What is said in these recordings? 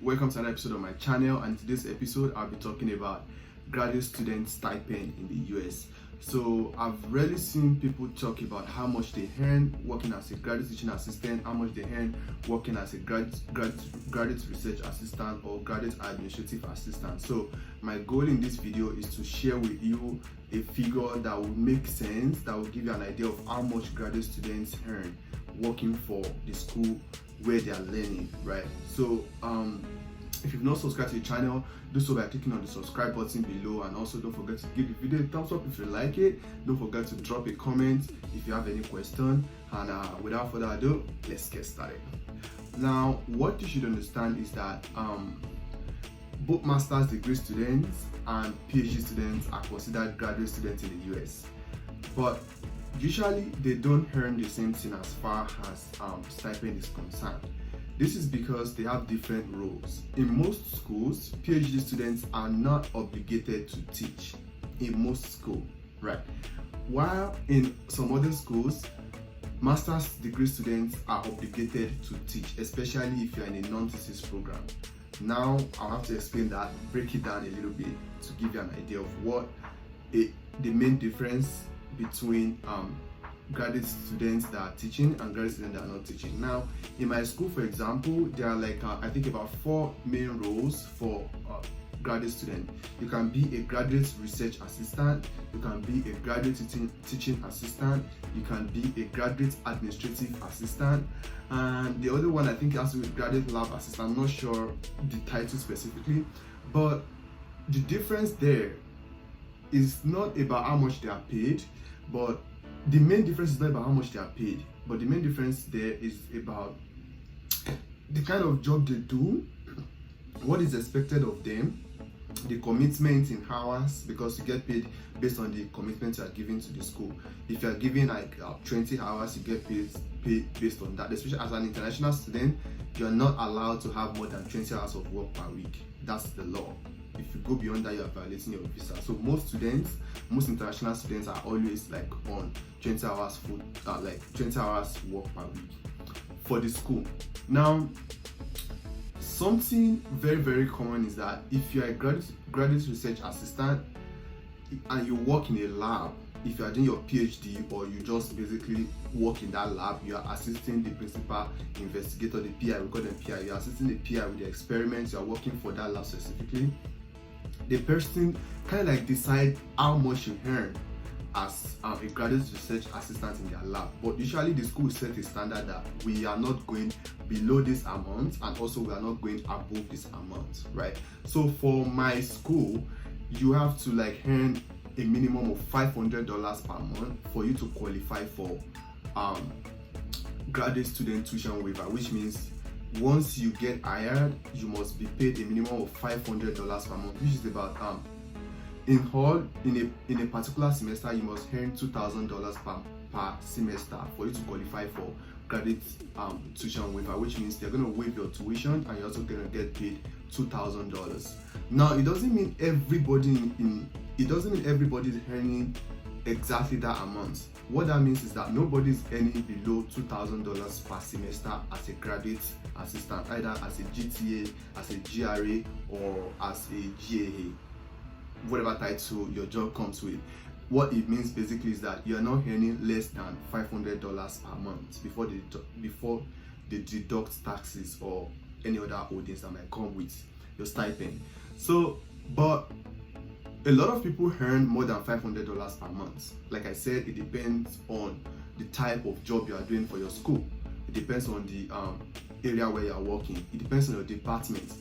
Welcome to another episode of my channel, and in today's episode I'll be talking about graduate student stipend in the US. So I've rarely seen people talk about how much they earn working as a graduate teaching assistant, how much they earn working as a graduate research assistant or graduate administrative assistant. So my goal in this video is to share with you a figure that will make sense, that will give you an idea of how much graduate students earn working for the school where they are learning, right? So if you've not subscribed to the channel, do so by clicking on the subscribe button below, and also don't forget to give the video a thumbs up if you like it. Don't forget to drop a comment if you have any question, and without further ado, let's get started. Now, what you should understand is that both master's degree students and PhD students are considered graduate students in the US, but usually they don't earn the same thing as far as stipend is concerned. This is because they have different roles. In most schools, PhD students are not obligated to teach. In most schools, right? While in some other schools, master's degree students are obligated to teach, especially if you're in a non-thesis program. Now, I'll have to explain that, break it down a little bit to give you an idea of what the main difference between graduate students that are teaching and graduate students that are not teaching. Now, in my school, for example, there are I think about 4 main roles for graduate student. You can be a graduate research assistant, you can be a graduate teaching assistant, you can be a graduate administrative assistant, and the other one I think has to do with graduate lab assistant. I'm not sure the title specifically, but the difference there is not about how much they are paid, but the main difference is not about how much they are paid, but the main difference there is about the kind of job they do, what is expected of them, the commitment in hours, because you get paid based on the commitment you are giving to the school. If you are giving 20 hours, you get paid based on that. Especially as an international student, you are not allowed to have more than 20 hours of work per week. That's the law. If you go beyond that, you are violating your visa. So most international students are always on 20 hours 20 hours work per week for the school. Now, something very, very common is that if you are a graduate research assistant and you work in a lab, if you are doing your PhD or you just basically work in that lab, you are assisting the principal investigator, the PI, we call them PI, you are assisting the PI with the experiments, you are working for that lab specifically. The person kind of decide how much you earn as a graduate research assistant in their lab, but usually the school set a standard that we are not going below this amount, and also we are not going above this amount, right? So for my school, you have to earn a minimum of $500 per month for you to qualify for graduate student tuition waiver, which means once you get hired, you must be paid a minimum of $500 per month, which is about in a particular semester you must earn $2,000 per semester for you to qualify for graduate tuition waiver, which means they're going to waive your tuition and you're also going to get paid $2,000. Now, it doesn't mean everybody is earning exactly that amount. What that means is that nobody's earning below $2,000 per semester as a graduate assistant, either as a GTA, as a GRE, or as a GAA, whatever title your job comes with. What it means basically is that you are not earning less than $500 per month before they deduct taxes or any other holdings that might come with your stipend. So, but a lot of people earn more than $500 per month. Like I said, it depends on the type of job you are doing for your school. It depends on the area where you are working. It depends on your department.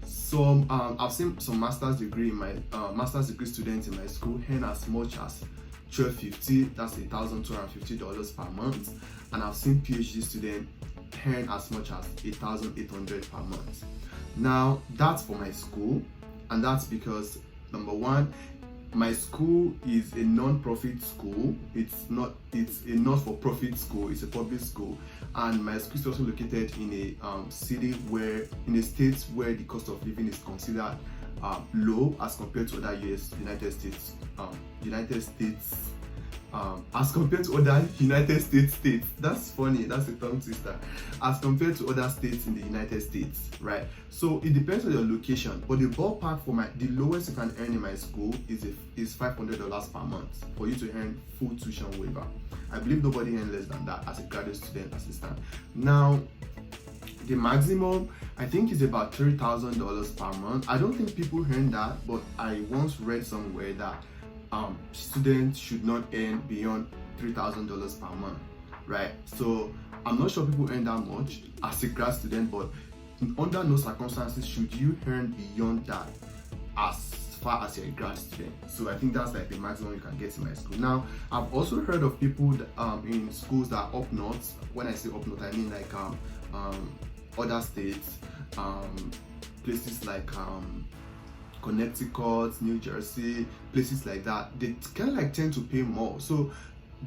So I've seen some master's degree students in my school earn as much as $1,250, that's $1,250 per month, and I've seen PhD students earn as much as $1,800 per month. Now, that's for my school, and that's because number one, my school is a non-profit school. It's a not-for-profit school. It's a public school, and my school is also located in a state where the cost of living is considered low as compared to other United States as compared to other United States. That's funny, that's a tongue twister. As compared to other states in the United States, right? So it depends on your location, but the ballpark for the lowest you can earn in my school is $500 per month for you to earn full tuition waiver. I believe nobody earns less than that as a graduate student assistant. Now, the maximum I think is about $3,000 per month. I don't think people earn that, but I once read somewhere that students should not earn beyond $3,000 per month, right? So I'm not sure people earn that much as a grad student, but under no circumstances should you earn beyond that as far as you're a grad student. So I think that's like the maximum you can get in my school. Now, I've also heard of people that, in schools that are up north. When I say up north, I mean like other states, places like Connecticut, New Jersey, places like that. They kind of like tend to pay more. So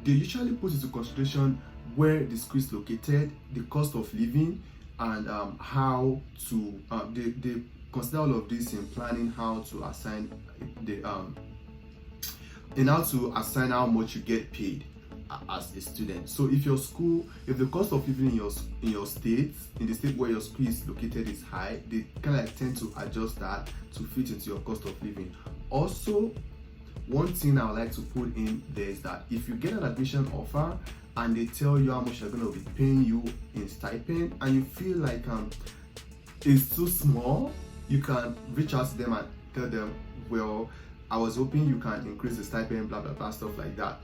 they usually put into consideration where the school is located, the cost of living, and how to they consider all of this in planning how to assign how much you get paid as a student. So if the cost of living in your state, in the state where your school is located, is high, they kind of like tend to adjust that to fit into your cost of living. Also, one thing I would like to put in there is that if you get an admission offer and they tell you how much they're going to be paying you in stipend, and you feel like it's too small, you can reach out to them and tell them, well, I was hoping you can increase the stipend, blah blah blah, stuff like that.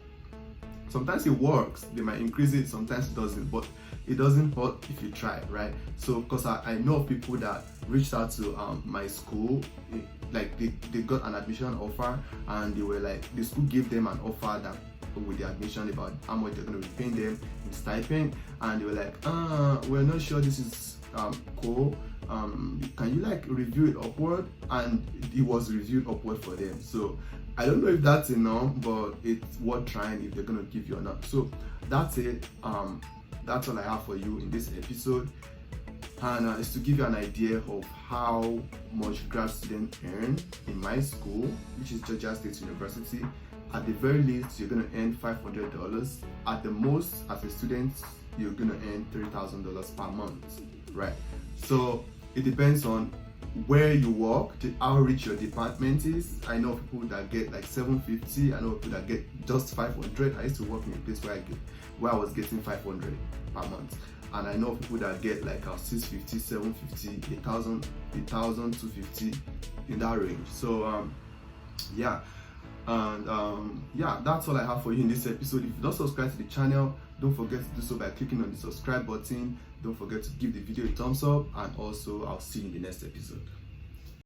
Sometimes it works, they might increase it, sometimes it doesn't, but it doesn't hurt if you try, right? So because I know of people that reached out to my school, like they got an admission offer, and they were like, the school gave them an offer that with the admission about how much they're going to be paying them in stipend, and they were like, we're not sure this is cool, can you like review it upward? And it was reviewed upward for them. So I don't know if that's enough, but it's worth trying if they're going to give you or not. So that's it. That's all I have for you in this episode, and it's to give you an idea of how much grad students earn in my school, which is Georgia State University. At the very least, you're going to earn $500. At the most, as a student, you're going to earn $3,000 per month, right? So it depends on where you work, how rich your department is. I know people that get like $750. I know people that get just $500. I used to work in a place where I was getting $500 per month, and I know people that get like $650, $750, $1,000, $250, in that range. So yeah. And yeah, that's all I have for you in this episode. If you don't subscribe to the channel, don't forget to do so by clicking on the subscribe button. Don't forget to give the video a thumbs up, and also I'll see you in the next episode.